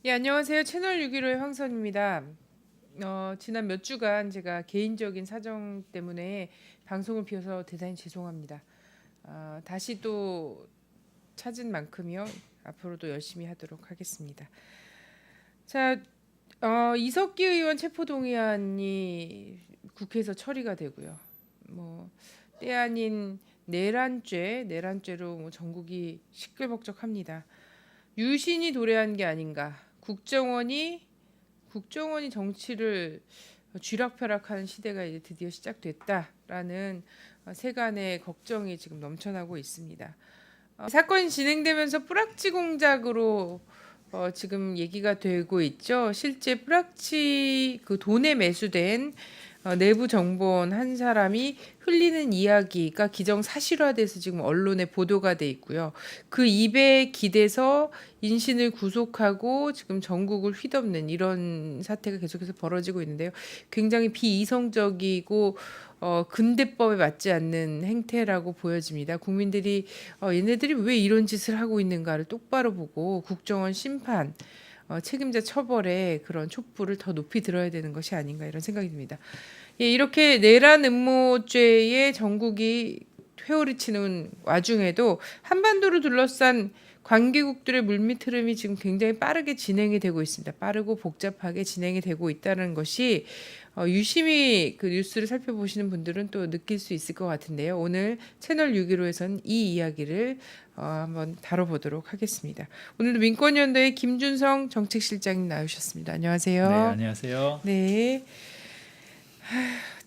예, 안녕하세요. 채널 615의 황선입니다. 지난 몇 주간 제가 개인적인 사정 때문에 방송을 비워서 대단히 죄송합니다. 다시 또 찾은 만큼요. 앞으로도 열심히 하도록 하겠습니다. 자, 이석기 의원 체포동의안이 국회에서 처리가 되고요. 때 아닌 내란죄로 전국이 시끌벅적합니다. 유신이 도래한 게 아닌가. 국정원이 정치를 쥐락펴락하는 시대가 이제 드디어 시작됐다라는 세간의 걱정이 지금 넘쳐나고 있습니다. 사건이 진행되면서 뿌락지 공작으로 지금 얘기가 되고 있죠. 실제 뿌락지 그 돈에 매수된 내부 정보원 한 사람이 흘리는 이야기가 기정사실화돼서 지금 언론에 보도가 돼 있고요. 그 입에 기대서 인신을 구속하고 지금 전국을 휘덮는 이런 사태가 계속해서 벌어지고 있는데요. 굉장히 비이성적이고 근대법에 맞지 않는 행태라고 보여집니다. 국민들이 얘네들이 왜 이런 짓을 하고 있는가를 똑바로 보고 국정원 심판 책임자 처벌에 그런 촛불을 더 높이 들어야 되는 것이 아닌가 이런 생각이 듭니다. 예, 이렇게 내란 음모죄에 전국이 회오리 치는 와중에도 한반도를 둘러싼 관계국들의 물밑 흐름이 지금 굉장히 빠르게 진행이 되고 있습니다. 빠르고 복잡하게 진행이 되고 있다는 것이 유심히 그 뉴스를 살펴보시는 분들은 또 느낄 수 있을 것 같은데요. 오늘 채널 615에서는 이 이야기를 한번 다뤄보도록 하겠습니다. 오늘도 민권연대의 김준성 정책실장님 나오셨습니다. 안녕하세요. 네, 안녕하세요. 네.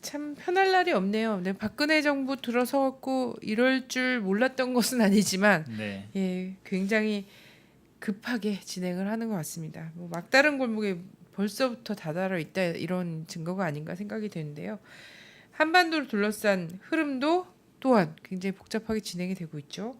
참 편할 날이 없네요. 네, 박근혜 정부 들어서갖고 이럴 줄 몰랐던 것은 아니지만 네, 예, 굉장히 급하게 진행을 하는 것 같습니다. 막다른 골목에 벌써부터 다다라 있다 이런 증거가 아닌가 생각이 되는데요. 한반도를 둘러싼 흐름도 또한 굉장히 복잡하게 진행이 되고 있죠.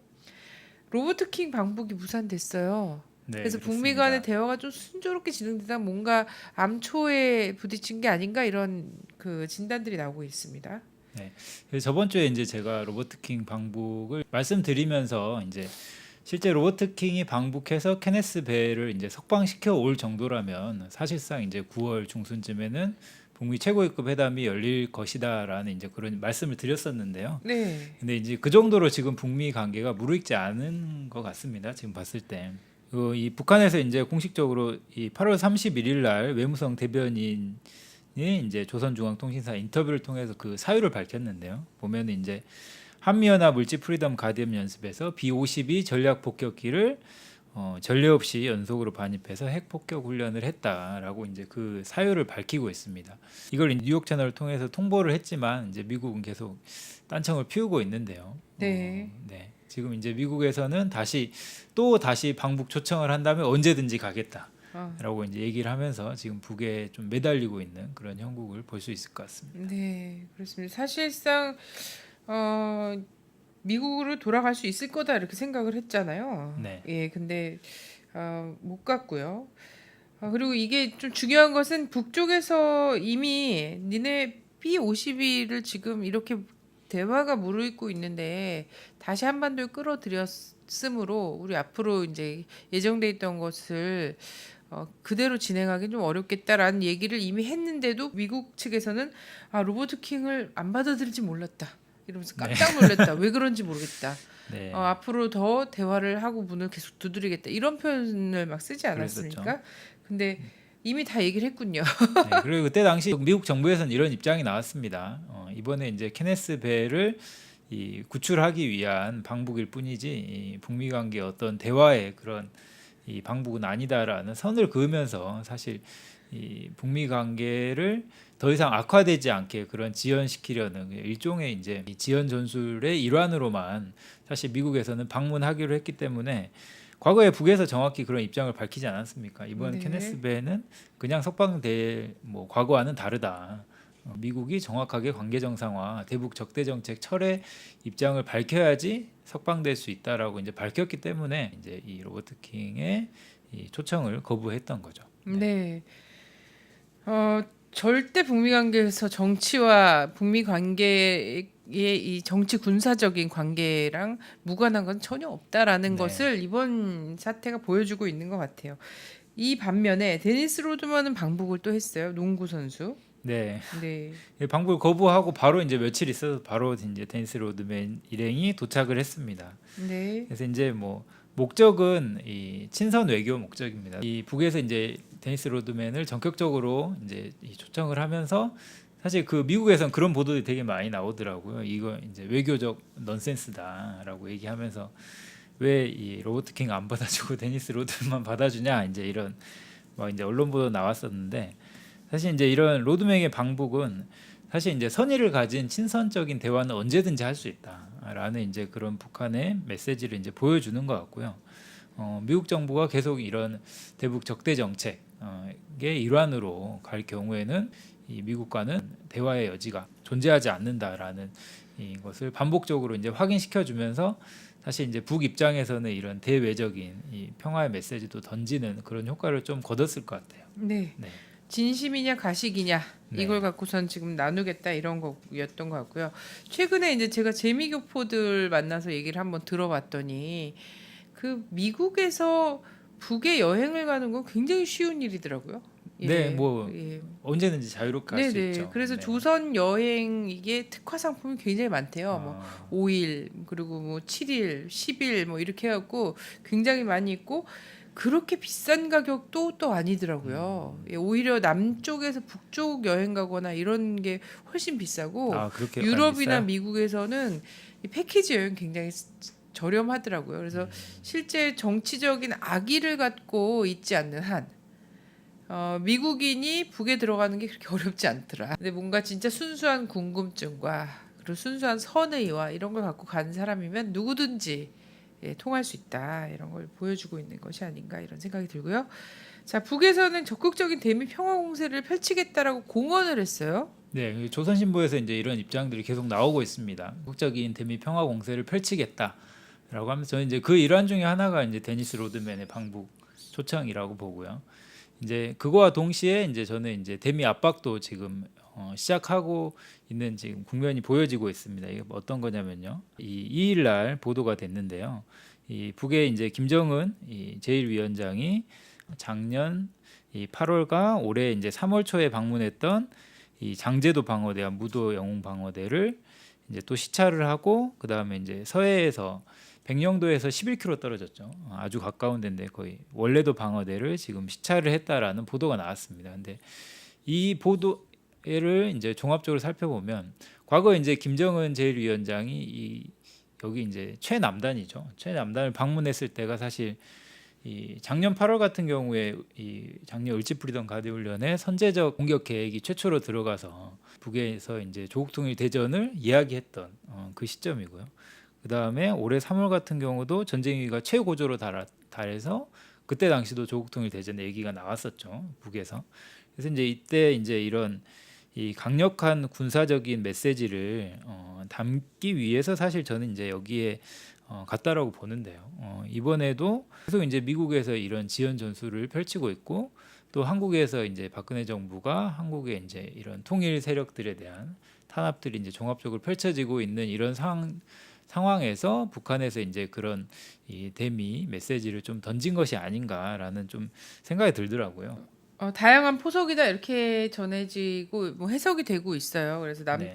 로버트킹 방북이 무산됐어요. 네, 그래서 북미 간의 그렇습니다. 대화가 좀 순조롭게 진행되다 뭔가 암초에 부딪힌 게 아닌가 이런 그 진단들이 나오고 있습니다. 네, 그래서 저번 주에 이제 제가 로버트 킹 방북을 말씀드리면서 이제 실제 로버트 킹이 방북해서 케네스 베를 이제 석방시켜 올 정도라면 사실상 이제 9월 중순쯤에는 북미 최고위급 회담이 열릴 것이다라는 이제 그런 말씀을 드렸었는데요. 네. 근데 이제 그 정도로 지금 북미 관계가 무르익지 않은 것 같습니다. 지금 봤을 때. 이 북한에서 이제 공식적으로 이 8월 31일 날 외무성 대변인이 이제 조선중앙통신사 인터뷰를 통해서 그 사유를 밝혔는데요. 보면 이제 한미연합 물지 프리덤 가디언 연습에서 B-52 전략 폭격기를 전례 없이 연속으로 반입해서 핵 폭격 훈련을 했다라고 이제 그 사유를 밝히고 있습니다. 이걸 뉴욕 채널을 통해서 통보를 했지만 이제 미국은 계속 딴청을 피우고 있는데요. 네. 네. 지금 이제 미국에서는 다시 방북 초청을 한다면 언제든지 가겠다라고 이제 얘기를 하면서 지금 북에 좀 매달리고 있는 그런 형국을 볼 수 있을 것 같습니다. 네, 그렇습니다. 사실상 어, 미국으로 돌아갈 수 있을 거다 이렇게 생각을 했잖아요. 네. 예, 근데 못 갔고요. 그리고 이게 좀 중요한 것은 북쪽에서 이미 니네 B-52를 지금 이렇게 대화가 무르익고 있는데 다시 한반도에 끌어들였으므로 우리 앞으로 이제 예정돼 있던 것을 그대로 진행하기 좀 어렵겠다라는 얘기를 이미 했는데도 미국 측에서는 로버트 킹을 안 받아들일지 몰랐다. 이러면서 깜짝 놀랐다. 왜 그런지 모르겠다. 네. 앞으로 더 대화를 하고 문을 계속 두드리겠다. 이런 표현을 막 쓰지 않았습니까? 그랬었죠. 근데 이미 다 얘기를 했군요. 네, 그리고 그때 당시 미국 정부에서는 이런 입장이 나왔습니다. 이번에 이제 케네스 베를 이 구출하기 위한 방북일 뿐이지 이 북미 관계 어떤 대화의 그런 이 방북은 아니다라는 선을 그으면서 사실 이 북미 관계를 더 이상 악화되지 않게 그런 지연시키려는 일종의 이제 이 지연 전술의 일환으로만 사실 미국에서는 방문하기로 했기 때문에 과거에 북에서 정확히 그런 입장을 밝히지 않았습니까? 이번 네. 케네스 베는 그냥 석방될 과거와는 다르다. 미국이 정확하게 관계 정상화, 대북 적대 정책 철회 입장을 밝혀야지 석방될 수 있다라고 이제 밝혔기 때문에 이제 이 로버트 킹의 이 초청을 거부했던 거죠. 네. 절대 북미 관계에서 정치와 북미 관계의 이 정치 군사적인 관계랑 무관한 건 전혀 없다라는 네. 것을 이번 사태가 보여주고 있는 것 같아요. 이 반면에 데니스 로드만은 방북을 또 했어요. 농구 선수. 네. 네. 방북을 거부하고 바로 이제 며칠 있어서 바로 이제 데니스 로드맨 일행이 도착을 했습니다. 네. 그래서 이제 뭐 목적은 이 친선 외교 목적입니다. 이 북에서 이제 데니스 로드맨을 전격적으로 이제 초청을 하면서 사실 그 미국에선 그런 보도들이 되게 많이 나오더라고요. 이거 이제 외교적 넌센스다라고 얘기하면서 왜 이 로버트 킹 안 받아주고 데니스 로드맨만 받아주냐 이제 이런 막 이제 언론 보도 나왔었는데 사실 이제 이런 로드맨의 방북은 사실 이제 선의를 가진 친선적인 대화는 언제든지 할 수 있다라는 이제 그런 북한의 메시지를 이제 보여주는 것 같고요. 미국 정부가 계속 이런 대북 적대 정책의 일환으로 갈 경우에는 이 미국과는 대화의 여지가 존재하지 않는다라는 이것을 반복적으로 이제 확인시켜주면서 사실 이제 북 입장에서는 이런 대외적인 이 평화의 메시지도 던지는 그런 효과를 좀 거뒀을 것 같아요. 네. 네. 진심이냐 가식이냐 네. 이걸 갖고선 지금 나누겠다 이런 거였던 것 같고요. 최근에 이제 제가 재미교포들 만나서 얘기를 한번 들어봤더니 그 미국에서 북에 여행을 가는 건 굉장히 쉬운 일이더라고요. 네, 뭐 예. 언제든지 자유롭게 할 수 네네. 있죠. 그래서 네. 조선 여행 이게 특화 상품이 굉장히 많대요. 뭐 아, 5일 그리고 뭐 7일, 10일 뭐 이렇게 해갖고 굉장히 많이 있고 그렇게 비싼 가격도 또 아니더라고요. 예, 오히려 남쪽에서 북쪽 여행 가거나 이런 게 훨씬 비싸고 그렇게 유럽이나 비싸요? 미국에서는 이 패키지 여행 굉장히 저렴하더라고요. 그래서 실제 정치적인 악의를 갖고 있지 않는 한 미국인이 북에 들어가는 게 그렇게 어렵지 않더라. 근데 뭔가 진짜 순수한 궁금증과 그리고 순수한 선의와 이런 걸 갖고 간 사람이면 누구든지 예, 통할 수 있다. 이런 걸 보여주고 있는 것이 아닌가 이런 생각이 들고요. 자, 북에서는 적극적인 대미 평화 공세를 펼치겠다라고 공언을 했어요. 네, 그 조선신보에서 이제 이런 입장들이 계속 나오고 있습니다. 국적인 대미 평화 공세를 펼치겠다라고 하면서 저는 이제 그 일환 중에 하나가 이제 데니스 로드맨의 방북 초청이라고 보고요. 이제 그거와 동시에 이제 저는 이제 대미 압박도 지금 시작하고 있는 지금 국면이 보여지고 있습니다. 이게 어떤 거냐면요. 이 2일 날 보도가 됐는데요. 이 북의 이제 김정은 이 제1위원장이 작년 이 8월과 올해 이제 3월 초에 방문했던 이 장제도 방어대와 무도 영웅 방어대를 이제 또 시찰을 하고 그 다음에 이제 서해에서 백령도에서 11km 떨어졌죠. 아주 가까운 데인데 거의 원래도 방어대를 지금 시찰을 했다라는 보도가 나왔습니다. 근데 이 보도를 이제 종합적으로 살펴보면 과거 이제 김정은 제1위원장이 이 여기 이제 최남단이죠. 최남단을 방문했을 때가 사실 이 작년 8월 같은 경우에 이 작년 을지풀이던 가대훈련에 선제적 공격 계획이 최초로 들어가서 북에서 이제 조국통일 대전을 이야기했던 그 시점이고요. 그 다음에 올해 3월 같은 경우도 전쟁 위기가 최고조로 달해서 그때 당시도 조국통일 대전 얘기가 나왔었죠. 북에서. 그래서 이제 이때 이제 이런 이 강력한 군사적인 메시지를 담기 위해서 사실 저는 이제 여기에 갔다라고 보는데요. 이번에도 계속 이제 미국에서 이런 지연 전술을 펼치고 있고 또 한국에서 이제 박근혜 정부가 한국의 이제 이런 통일 세력들에 대한 탄압들이 이제 종합적으로 펼쳐지고 있는 이런 상황에서 북한에서 이제 그런 이 대미 메시지를 좀 던진 것이 아닌가라는 좀 생각이 들더라고요. 다양한 포석이다 이렇게 전해지고 뭐 해석이 되고 있어요. 그래서 네.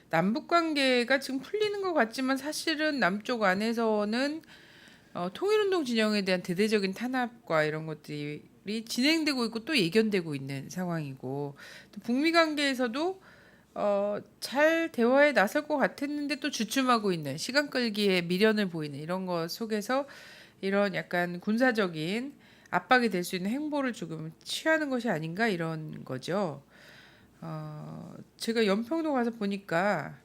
남북 관계가 지금 풀리는 것 같지만 사실은 남쪽 안에서는 통일운동 진영에 대한 대대적인 탄압과 이런 것들이 진행되고 있고 또 예견되고 있는 상황이고 또 북미 관계에서도 잘 대화에 나설 것 같았는데 또 주춤하고 있는 시간 끌기에 미련을 보이는 이런 것 속에서 이런 약간 군사적인 압박이 될 수 있는 행보를 조금 취하는 것이 아닌가 이런 거죠. 제가 연평도 가서 보니까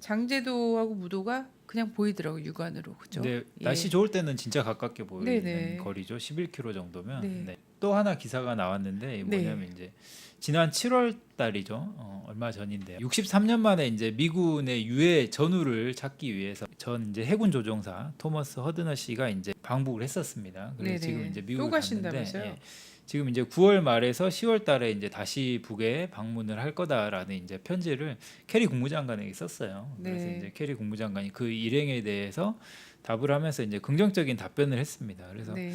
장제도하고 무도가 그냥 보이더라고 육안으로 그죠? 근데 예. 날씨 좋을 때는 진짜 가깝게 보이는 네네. 거리죠. 11km 정도면. 네. 네. 또 하나 기사가 나왔는데 네. 뭐냐면 이제 지난 7월 달이죠. 얼마 전인데요. 63년 만에 이제 미군의 유해 전우를 찾기 위해서 전 이제 해군 조종사 토머스 허드너 씨가 이제 방북을 했었습니다. 그래서 네네. 지금 이제 또 미국에 가신다면서요? 갔는데 지금 이제 9월 말에서 10월 달에 이제 다시 북에 방문을 할 거다라는 이제 편지를 캐리 국무장관에게 썼어요. 그래서 네. 이제 캐리 국무장관이 그 일행에 대해서 답을 하면서 이제 긍정적인 답변을 했습니다. 그래서 네.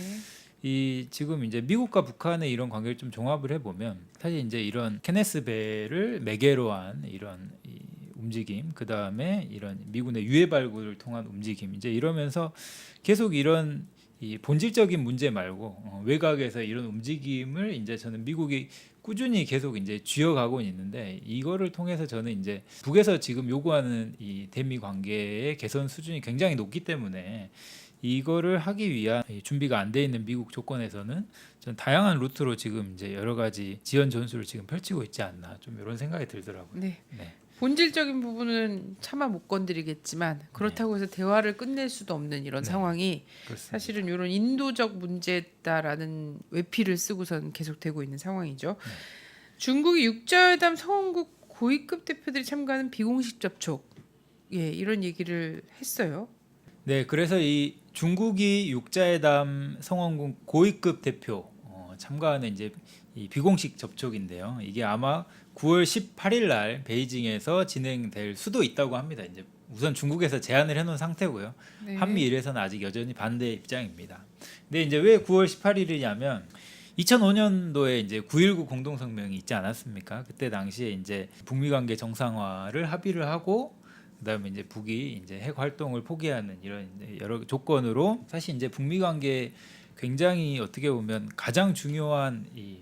이 지금 이제 미국과 북한의 이런 관계를 좀 종합을 해보면 사실 이제 이런 케네스 베를 매개로 한 이런 이 움직임, 그 다음에 이런 미군의 유해 발굴을 통한 움직임, 이제 이러면서 계속 이런 이 본질적인 문제 말고 외곽에서 이런 움직임을 이제 저는 미국이 꾸준히 계속 이제 쥐어가고 있는데, 이거를 통해서 저는 이제 북에서 지금 요구하는 이 대미 관계의 개선 수준이 굉장히 높기 때문에 이거를 하기 위한 준비가 안 돼 있는 미국 조건에서는 전 다양한 루트로 지금 이제 여러 가지 지연 전술을 지금 펼치고 있지 않나, 좀 이런 생각이 들더라고요. 네. 네. 본질적인 부분은 차마 못 건드리겠지만 그렇다고 해서 대화를 끝낼 수도 없는 이런 네. 상황이 그렇습니다. 사실은 이런 인도적 문제다라는 외피를 쓰고선 계속되고 있는 상황이죠. 중국이 육자회담 성원국 고위급 대표들이 참가하는 비공식 접촉, 이런 얘기를 했어요. 네, 그래서 이 중국이 육자회담 성원국 고위급 대표 참가하는 이제 이 비공식 접촉인데요. 이게 아마 9월 18일 날 베이징에서 진행될 수도 있다고 합니다. 이제 우선 중국에서 제안을 해놓은 상태고요. 네. 한미일에서는 아직 여전히 반대 입장입니다. 근데 이제 왜 9월 18일이냐면 2005년도에 이제 9.19 공동성명이 있지 않았습니까? 그때 당시에 이제 북미 관계 정상화를 합의를 하고, 그다음에 이제 북이 이제 핵 활동을 포기하는 이런 여러 조건으로 사실 이제 북미 관계 굉장히 어떻게 보면 가장 중요한 이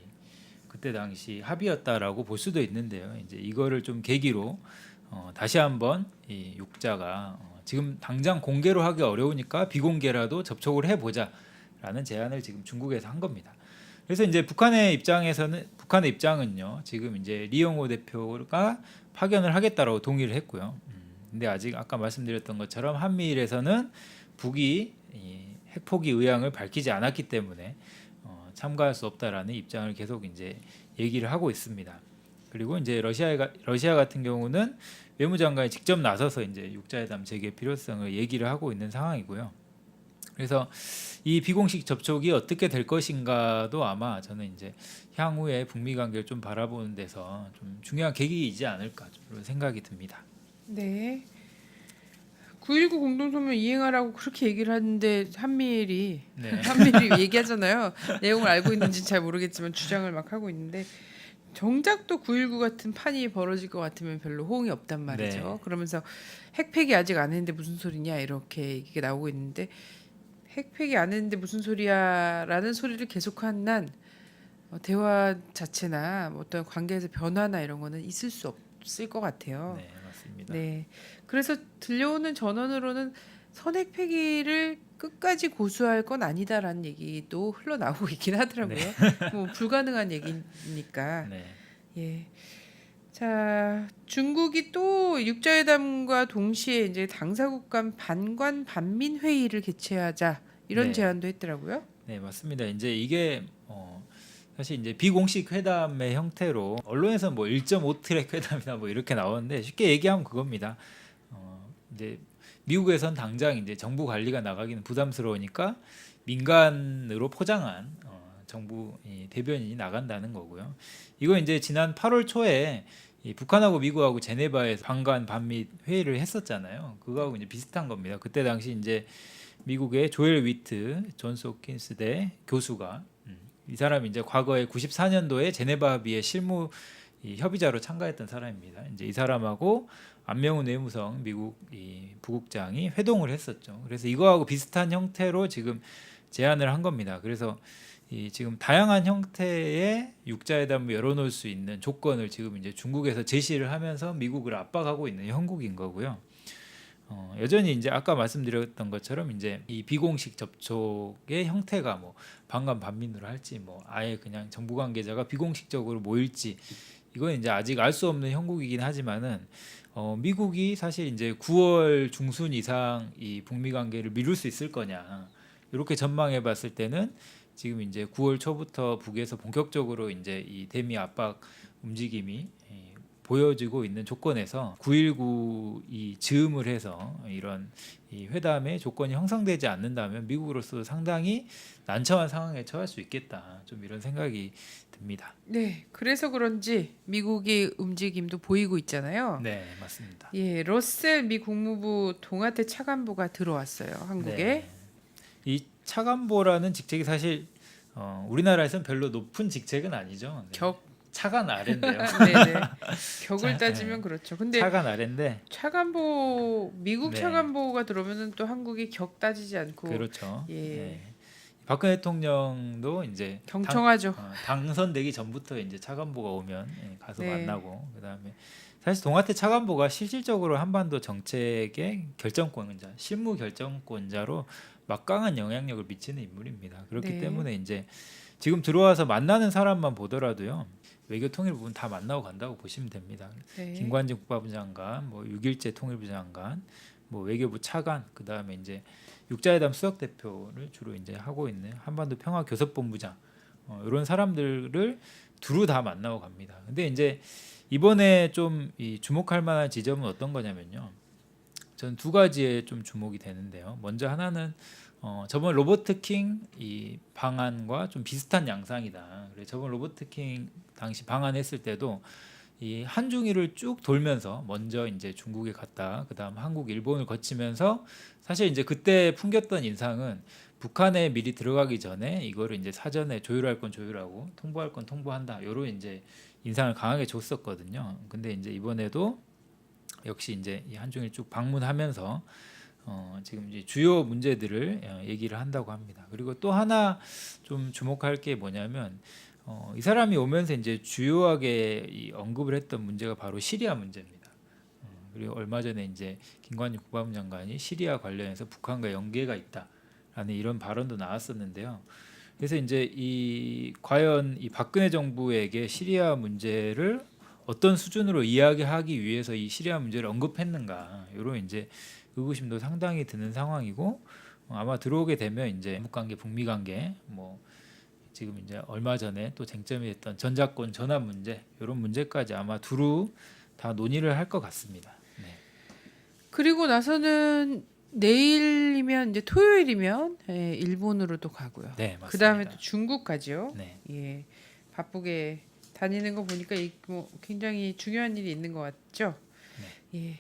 그때 당시 합의였다라고 볼 수도 있는데요. 이제 이거를 좀 계기로 다시 한번 이 육자가 지금 당장 공개로 하기 어려우니까 비공개라도 접촉을 해보자라는 제안을 지금 중국에서 한 겁니다. 그래서 이제 북한의 입장은요. 지금 이제 리영호 대표가 파견을 하겠다라고 동의를 했고요. 근데 아직 아까 말씀드렸던 것처럼 한미일에서는 북이 이 핵 포기 의향을 밝히지 않았기 때문에 참가할 수 없다라는 입장을 계속 이제 얘기를 하고 있습니다. 그리고 이제 러시아 같은 경우는 외무장관이 직접 나서서 이제 육자회담 재개 필요성을 얘기를 하고 있는 상황이고요. 그래서 이 비공식 접촉이 어떻게 될 것인가도 아마 저는 이제 향후에 북미 관계를 좀 바라보는 데서 좀 중요한 계기이지 않을까, 좀 그런 생각이 듭니다. 네. 9.19 공동성명 이행하라고 그렇게 얘기를 하는데 한미일이 네. 얘기하잖아요. 내용을 알고 있는지 잘 모르겠지만 주장을 막 하고 있는데 정작 또 9.19 같은 판이 벌어질 것 같으면 별로 호응이 없단 말이죠. 네. 그러면서 핵폐기 아직 안 했는데 무슨 소리냐 이렇게 얘기가 나오고 있는데, 핵폐기 안 했는데 무슨 소리야라는 소리를 계속한 난 대화 자체나 뭐 어떤 관계에서 변화나 이런 거는 있을 수 없을 것 같아요. 네, 맞습니다. 네. 그래서 들려오는 전언으로는 선핵 폐기를 끝까지 고수할 건 아니다라는 얘기도 흘러나오고 있긴 하더라고요. 뭐 불가능한 얘기니까. 네. 예. 자, 중국이 또 육자회담과 동시에 이제 당사국 간 반관 반민 회의를 개최하자 이런 네. 제안도 했더라고요. 네, 맞습니다. 이제 이게 사실 이제 비공식 회담의 형태로 언론에서 뭐 1.5 트랙 회담이나 뭐 이렇게 나오는데, 쉽게 얘기하면 그겁니다. 이제 미국에선 당장 이제 정부 관리가 나가기는 부담스러우니까 민간으로 포장한 정부 대변인이 나간다는 거고요. 이거 이제 지난 8월 초에 이 북한하고 미국하고 제네바에서 반관 반미 회의를 했었잖아요. 그거하고 이제 비슷한 겁니다. 그때 당시 이제 미국의 조엘 위트 존스 홉킨스대 교수가 이 사람이 이제 과거에 94년도에 제네바 합의의 실무 협의자로 참가했던 사람입니다. 이제 이 사람하고 안명훈 외무성 미국 부국장이 회동을 했었죠. 그래서 이거하고 비슷한 형태로 지금 제안을 한 겁니다. 그래서 지금 다양한 형태의 육자회담을 열어놓을 수 있는 조건을 지금 이제 중국에서 제시를 하면서 미국을 압박하고 있는 형국인 거고요. 여전히 이제 아까 말씀드렸던 것처럼 이제 이 비공식 접촉의 형태가 뭐 반관 반민으로 할지, 뭐 아예 그냥 정부 관계자가 비공식적으로 모일지, 이건 이제 아직 알 수 없는 형국이긴 하지만은 미국이 사실 이제 9월 중순 이상 이 북미 관계를 미룰 수 있을 거냐, 이렇게 전망해 봤을 때는 지금 이제 9월 초부터 북에서 본격적으로 이제 이 대미 압박 움직임이 보여지고 있는 조건에서 9.19 이 즈음을 해서 이런 이 회담의 조건이 형성되지 않는다면 미국으로서 상당히 난처한 상황에 처할 수 있겠다, 좀 이런 생각이 듭니다. 네. 그래서 그런지 미국의 움직임도 보이고 있잖아요. 네, 맞습니다. 예, 러셀 미 국무부 동아태 차관보가 들어왔어요, 한국에. 네. 이 차관보라는 직책이 사실 우리나라에서는 별로 높은 직책은 아니죠. 네. 격. 차관 아래인데요. 네네. 격을 따지면 네. 그렇죠. 근데 차관 아래인데 차관보 미국 네. 차관보가 들어오면은 또 한국이 격 따지지 않고 그렇죠. 예. 네. 박근혜 대통령도 이제 경청하죠. 당선되기 전부터 이제 차관보가 오면 가서 네. 만나고 그다음에 사실 동아태 차관보가 실질적으로 한반도 정책의 결정권자, 실무 결정권자로 막강한 영향력을 미치는 인물입니다. 그렇기 네. 때문에 이제 지금 들어와서 만나는 사람만 보더라도요. 외교 통일 부분 다 만나고 간다고 보시면 됩니다. 네. 김관진 국방부 장관, 뭐 6.1제 통일부 장관, 뭐 외교부 차관, 그다음에 이제 육자회담 수석 대표를 주로 이제 하고 있는 한반도 평화 교섭본부장 이런 사람들을 두루 다 만나고 갑니다. 근데 이제 이번에 좀 이 주목할 만한 지점은 어떤 거냐면요. 저는 두 가지에 좀 주목이 되는데요. 먼저 하나는 저번 로버트 킹 이 방안과 좀 비슷한 양상이다. 그래서 저번 로버트 킹 당시 방안했을 때도 이 한중일을 쭉 돌면서 먼저 이제 중국에 갔다 그다음 한국 일본을 거치면서 사실 이제 그때 풍겼던 인상은 북한에 미리 들어가기 전에 이거를 이제 사전에 조율할 건 조율하고 통보할 건 통보한다 이런 이제 인상을 강하게 줬었거든요. 근데 이제 이번에도 역시 이제 이 한중일 쭉 방문하면서 지금 이제 주요 문제들을 얘기를 한다고 합니다. 그리고 또 하나 좀 주목할 게 뭐냐면 이 사람이 오면서 이제 주요하게 이 언급을 했던 문제가 바로 시리아 문제입니다. 그리고 얼마 전에 이제 김관진 국방부 장관이 시리아 관련해서 북한과 연계가 있다라는 이런 발언도 나왔었는데요. 그래서 이제 이 과연 이 박근혜 정부에게 시리아 문제를 어떤 수준으로 이야기하기 위해서 이 시리아 문제를 언급했는가 이런 이제 의구심도 상당히 드는 상황이고 아마 들어오게 되면 이제 남북관계, 북미관계 뭐 지금 이제 얼마 전에 또 쟁점이 됐던 전자권 전환 문제 이런 문제까지 아마 두루 다 논의를 할 것 같습니다. 네. 그리고 나서는 내일이면 이제 토요일이면 예, 일본으로도 가고요. 네, 맞습니다. 그 다음에 또 중국 가죠. 네. 예, 바쁘게 다니는 거 보니까 뭐 굉장히 중요한 일이 있는 것 같죠. 예,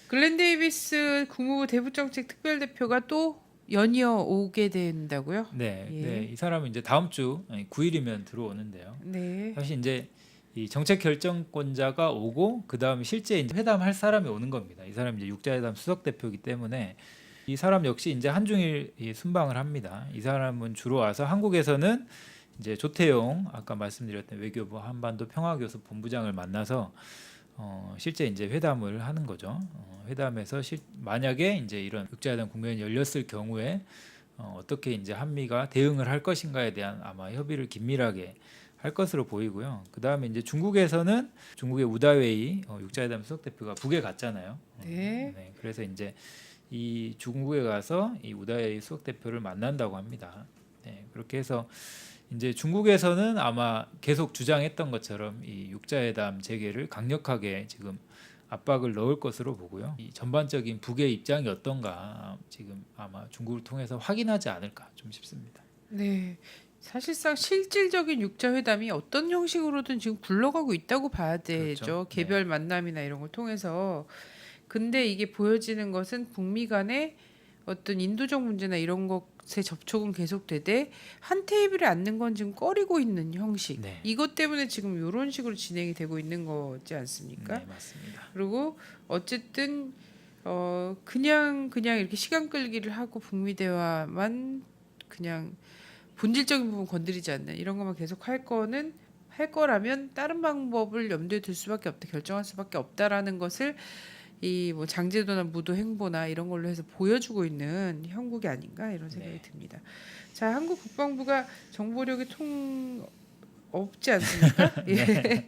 글렌 데이비스 국무부 대북정책 특별대표가 또 연이어 오게 된다고요? 네, 예. 네, 이 사람은 이제 다음 주 9일이면 들어오는데요. 네, 사실 이제 이 정책 결정권자가 오고 그 다음에 실제 이제 회담할 사람이 오는 겁니다. 이 사람이 이제 육자회담 수석 대표이기 때문에 이 사람 역시 이제 한중일 순방을 합니다. 이 사람은 주로 와서 한국에서는 이제 조태용 아까 말씀드렸던 외교부 한반도 평화교섭 본부장을 만나서 실제 이제 회담을 하는 거죠. 회담에서 만약에 이제 이런 육자회담 국면이 열렸을 경우에 어떻게 이제 한미가 대응을 할 것인가에 대한 아마 협의를 긴밀하게 할 것으로 보이고요. 그 다음에 이제 중국에서는 중국의 우다웨이 육자회담 수석 대표가 북에 갔잖아요. 네. 네, 그래서 이제 이 중국에 가서 이 우다웨이 수석 대표를 만난다고 합니다. 네, 그렇게 해서 이제 중국에서는 아마 계속 주장했던 것처럼 이 육자회담 재개를 강력하게 지금 압박을 넣을 것으로 보고요. 이 전반적인 북의 입장이 어떤가 지금 아마 중국을 통해서 확인하지 않을까 좀 싶습니다. 네. 사실상 실질적인 육자 회담이 어떤 형식으로든 지금 굴러가고 있다고 봐야 되죠. 그렇죠. 개별 만남이나 이런 걸 통해서. 근데 이게 보여지는 것은 북미 간의 어떤 인도적 문제나 이런 것에 접촉은 계속되되 한 테이블에 앉는 건 지금 꺼리고 있는 형식. 네. 이것 때문에 지금 이런 식으로 진행이 되고 있는 거지 않습니까? 네, 맞습니다. 그리고 어쨌든 그냥 이렇게 시간 끌기를 하고 북미 대화만 그냥 본질적인 부분 건드리지 않는 이런 것만 계속 할 거라면 다른 방법을 염두에 둘 수밖에 없다, 결정할 수밖에 없다라는 것을 이 뭐 장제도나 무도 행보나 이런 걸로 해서 보여주고 있는 형국이 아닌가 이런 생각이 듭니다. 자, 한국 국방부가 정보력이 없지 않습니까? 예.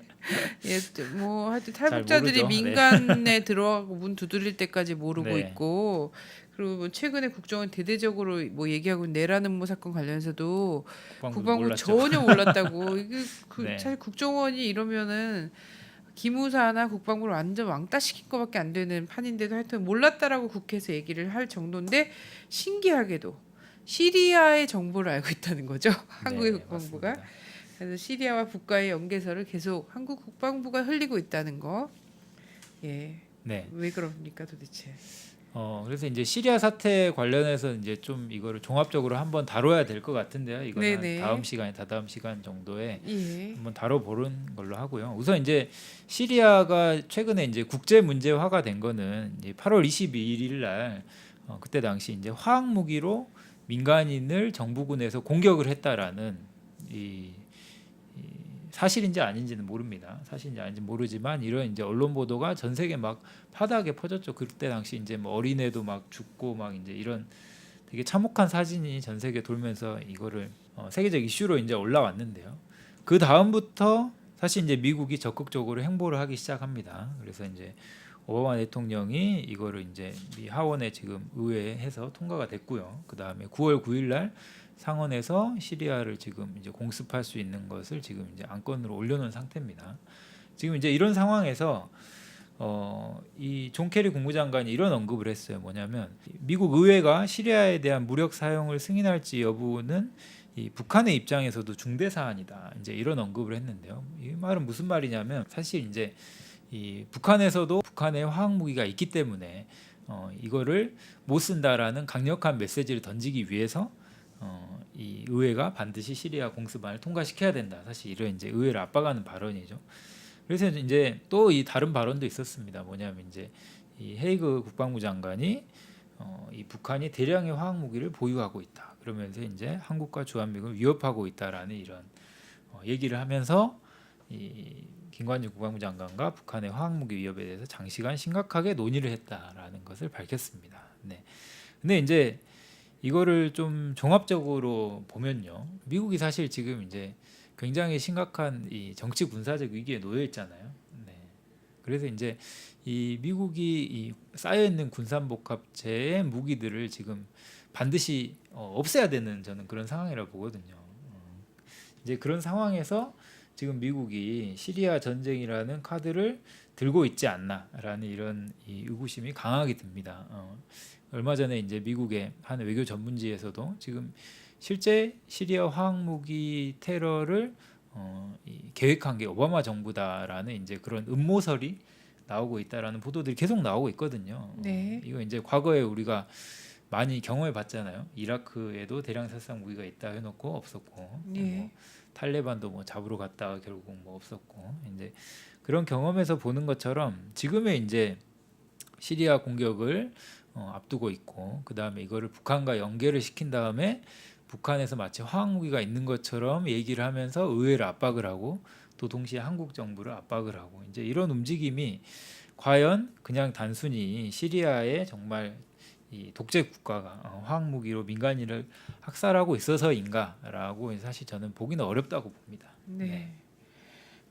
예, 뭐 하여튼 탈북자들이 모르죠. 민간에 들어가고 문 두드릴 때까지 모르고 네. 있고 그리고 뭐 최근에 국정원 대대적으로 뭐 얘기하고 내란 음모 사건 관련해서도 국방부 몰랐죠. 전혀 몰랐다고 이게 네. 사실 국정원이 이러면은 기무사나 국방부를 완전 왕따 시킨 것밖에 안 되는 판인데도 하여튼 몰랐다라고 국회에서 얘기를 할 정도인데 신기하게도 시리아의 정보를 알고 있다는 거죠. 한국의 네, 국방부가. 맞습니다. 그래서 시리아와 북과의 연계설을 계속 한국 국방부가 흘리고 있다는 거. 예. 네. 왜 그럽니까 도대체? 그래서 이제 시리아 사태 관련해서 이제 좀 이거를 종합적으로 한번 다뤄야 될 것 같은데요. 이거는 한 네네. 다음 시간에 다다음 시간 정도에 예. 한번 다뤄보는 걸로 하고요. 우선 이제 시리아가 최근에 이제 국제 문제화가 된 거는 이제 8월 22일 날 그때 당시 이제 화학 무기로 민간인을 정부군에서 공격을 했다라는 이 사실인지 아닌지는 모릅니다. 사실인지 아닌지 모르지만 이런 이제 언론 보도가 전 세계 막 파다하게 퍼졌죠. 그때 당시 이제 뭐 어린애도 막 죽고 막 이제 이런 되게 참혹한 사진이 전 세계 돌면서 이거를 세계적 이슈로 이제 올라왔는데요. 그 다음부터 사실 이제 미국이 적극적으로 행보를 하기 시작합니다. 그래서 이제 오바마 대통령이 이거를 이제 미 하원에 지금 의회에서 통과가 됐고요. 그 다음에 9월 9일 날 상원에서 시리아를 지금 이제 공습할 수 있는 것을 지금 이제 안건으로 올려놓은 상태입니다. 지금 이제 이런 상황에서 이 존 케리 국무장관이 이런 언급을 했어요. 뭐냐면 미국 의회가 시리아에 대한 무력 사용을 승인할지 여부는 이 북한의 입장에서도 중대 사안이다. 이제 이런 언급을 했는데요. 이 말은 무슨 말이냐면 사실 이제 이 북한에서도 북한의 화학 무기가 있기 때문에 이거를 못 쓴다라는 강력한 메시지를 던지기 위해서 이 의회가 반드시 시리아 공습안을 통과시켜야 된다. 사실 이런 이제 의회를 압박하는 발언이죠. 그래서 이제 또 이 다른 발언도 있었습니다. 뭐냐면 이제 이 헤이그 국방부 장관이 이 북한이 대량의 화학 무기를 보유하고 있다. 그러면서 이제 한국과 주한미군을 위협하고 있다라는 이런 얘기를 하면서 이 김관진 국방부 장관과 북한의 화학 무기 위협에 대해서 장시간 심각하게 논의를 했다라는 것을 밝혔습니다. 네. 근데 이제 이거를 좀 종합적으로 보면요, 미국이 사실 지금 이제 굉장히 심각한 이 정치 군사적 위기에 놓여 있잖아요. 네. 그래서 이제 이 미국이 이 쌓여 있는 군산복합체의 무기들을 지금 반드시 없애야 되는 저는 그런 상황이라고 보거든요. 이제 그런 상황에서 지금 미국이 시리아 전쟁이라는 카드를 들고 있지 않나라는 이런 이 의구심이 강하게 듭니다. 얼마 전에 이제 미국의 한 외교 전문지에서도 지금 실제 시리아 화학무기 테러를 계획한 게 오바마 정부다라는 이제 그런 음모설이 나오고 있다라는 보도들이 계속 나오고 있거든요. 네. 이거 이제 과거에 우리가 많이 경험해 봤잖아요. 이라크에도 대량 살상 무기가 있다 해놓고 없었고, 예. 뭐 탈레반도 뭐 잡으러 갔다가 결국 뭐 없었고, 이제 그런 경험에서 보는 것처럼 지금의 이제 시리아 공격을 앞두고 있고, 그 다음에 이거를 북한과 연계를 시킨 다음에 북한에서 마치 화학 무기가 있는 것처럼 얘기를 하면서 의회를 압박을 하고, 또 동시에 한국 정부를 압박을 하고, 이제 이런 움직임이 과연 그냥 단순히 시리아의 정말 이 독재 국가가 화학 무기로 민간인을 학살하고 있어서인가라고 사실 저는 보기는 어렵다고 봅니다. 네. 네.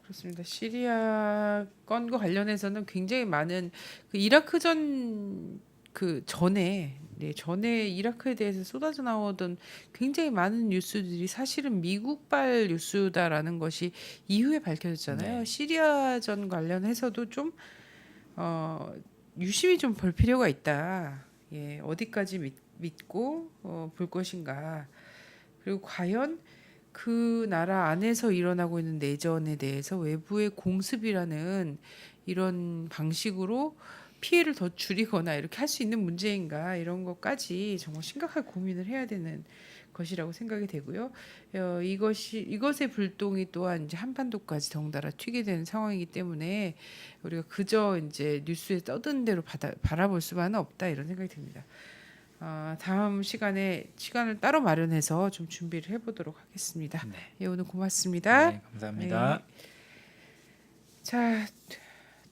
그렇습니다. 시리아 건과 관련해서는 굉장히 많은 그 이라크전 그 전에 전에 이라크에 대해서 쏟아져 나오던 굉장히 많은 뉴스들이 사실은 미국발 뉴스다라는 것이 이후에 밝혀졌잖아요. 네. 시리아전 관련해서도 좀 유심히 좀 볼 필요가 있다. 예, 어디까지 믿고 볼 것인가. 그리고 과연 그 나라 안에서 일어나고 있는 내전에 대해서 외부의 공습이라는 이런 방식으로 피해를 더 줄이거나 이렇게 할 수 있는 문제인가 이런 것까지 정말 심각하게 고민을 해야 되는 것이라고 생각이 되고요. 이것의 불똥이 또한 이제 한반도까지 덩달아 튀게 되는 상황이기 때문에 우리가 그저 이제 뉴스에 떠드는 대로 바라볼 수만은 없다 이런 생각이 듭니다. 다음 시간에 시간을 따로 마련해서 좀 준비를 해보도록 하겠습니다. 네. 예, 오늘 고맙습니다. 네, 감사합니다. 네. 자,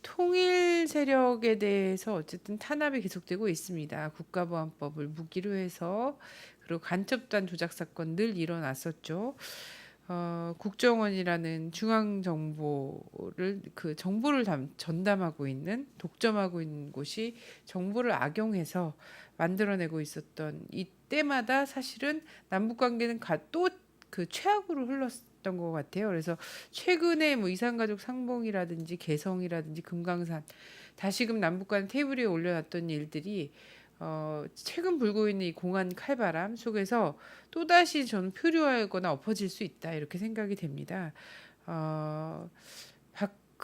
통일 세력에 대해서 어쨌든 탄압이 계속되고 있습니다. 국가보안법을 무기로 해서 그리고 간첩단 조작 사건 늘 일어났었죠. 국정원이라는 중앙 정보를 그 정보를 전담하고 있는 독점하고 있는 곳이 정보를 악용해서 만들어내고 있었던 이때마다 사실은 남북 관계는 또 그 최악으로 흘렀던 것 같아요. 그래서 최근에 뭐 이산가족 상봉이라든지 개성이라든지 금강산 다시금 남북 간 테이블 위에 올려놨던 일들이 최근 불고 있는 이 공안 칼바람 속에서 또다시 저는 표류하거나 엎어질 수 있다 이렇게 생각이 됩니다.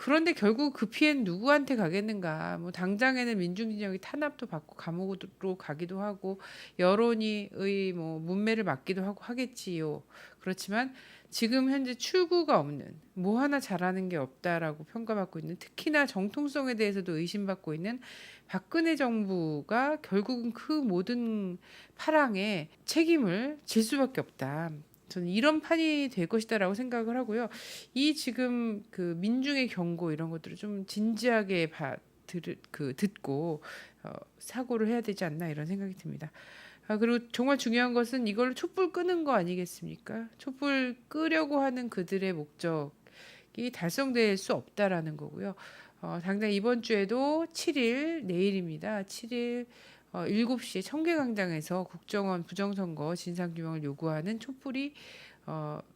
그런데 결국 그 피해는 누구한테 가겠는가? 뭐 당장에는 민중진영이 탄압도 받고 감옥으로 가기도 하고 여론이의 뭐 문매를 맞기도 하고 하겠지요. 그렇지만 지금 현재 출구가 없는 뭐 하나 잘하는 게 없다라고 평가받고 있는 특히나 정통성에 대해서도 의심받고 있는 박근혜 정부가 결국은 그 모든 파랑에 책임을 질 수밖에 없다. 저는 이런 판이 될 것이다라고 생각을 하고요. 이 지금 그 민중의 경고 이런 것들을 좀 진지하게 듣고 사고를 해야 되지 않나 이런 생각이 듭니다. 그리고 정말 중요한 것은 이걸로 촛불 끄는 거 아니겠습니까? 촛불 끄려고 하는 그들의 목적이 달성될 수 없다라는 거고요. 당장 이번 주에도 7일 내일입니다. 7일 7시에 청계광장에서 국정원 부정선거 진상규명을 요구하는 촛불이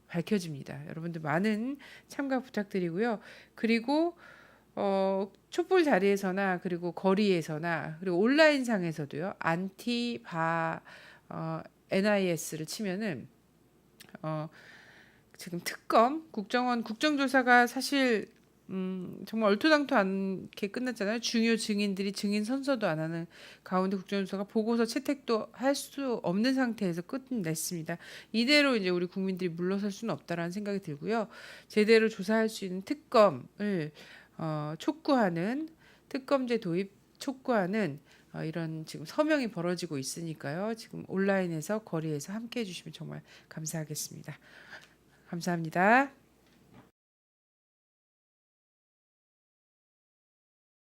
밝혀집니다. 여러분들 많은 참가 부탁드리고요. 그리고 촛불 자리에서나 그리고 거리에서나 그리고 온라인상에서도요. 안티바 NIS를 치면은 지금 특검 국정원 국정조사가 사실 정말 얼토당토 않게 끝났잖아요. 중요 증인들이 증인 선서도 안 하는 가운데 국정조사가 보고서 채택도 할 수 없는 상태에서 끝냈습니다. 이대로 이제 우리 국민들이 물러설 수는 없다라는 생각이 들고요. 제대로 조사할 수 있는 특검을 촉구하는 특검제 도입 촉구하는 이런 지금 서명이 벌어지고 있으니까요. 지금 온라인에서 거리에서 함께 해주시면 정말 감사하겠습니다. 감사합니다.